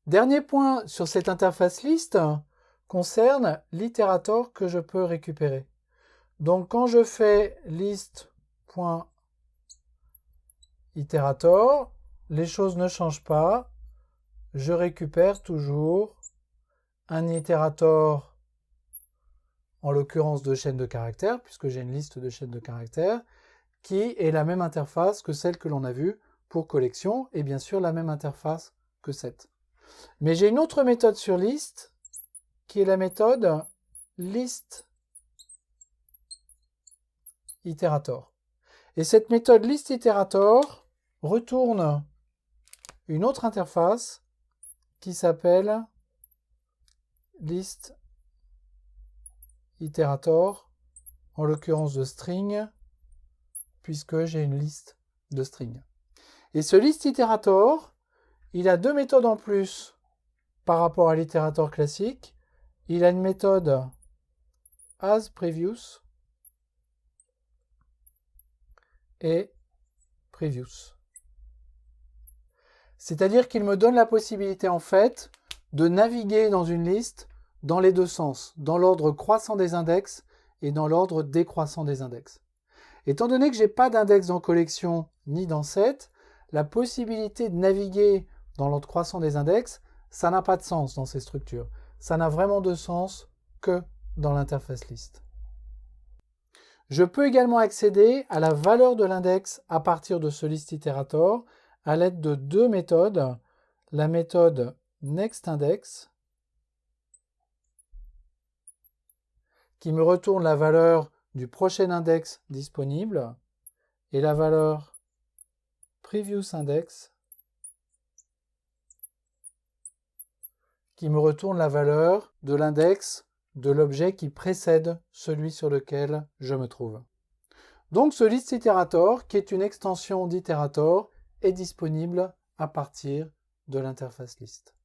Dernier point sur cette interface list concerne l'itérator que je peux récupérer. Donc quand je fais list.iterator, les choses ne changent pas. Je récupère toujours un itérator, en l'occurrence de chaîne de caractères, puisque j'ai une liste de chaînes de caractères, qui est la même interface que celle que l'on a vue pour collection, et bien sûr la même interface que cette. Mais j'ai une autre méthode sur list, qui est la méthode listIterator. Et cette méthode listIterator retourne une autre interface qui s'appelle listIterator, en l'occurrence de string, puisque j'ai une liste de string. Et ce listIterator, il a deux méthodes en plus par rapport à l'itérator classique. Il a une méthode asPrevious et previous. C'est-à-dire qu'il me donne la possibilité en fait de naviguer dans une liste dans les deux sens, dans l'ordre croissant des index et dans l'ordre décroissant des index. Étant donné que je n'ai pas d'index dans collection ni dans set, la possibilité de naviguer dans l'ordre croissant des index, ça n'a pas de sens dans ces structures. Ça n'a vraiment de sens que dans l'interface list. Je peux également accéder à la valeur de l'index à partir de ce listIterator à l'aide de deux méthodes. La méthode nextIndex qui me retourne la valeur du prochain index disponible et la valeur previousIndex qui me retourne la valeur de l'index de l'objet qui précède celui sur lequel je me trouve. Donc ce listIterator, qui est une extension d'Iterator, est disponible à partir de l'interface list.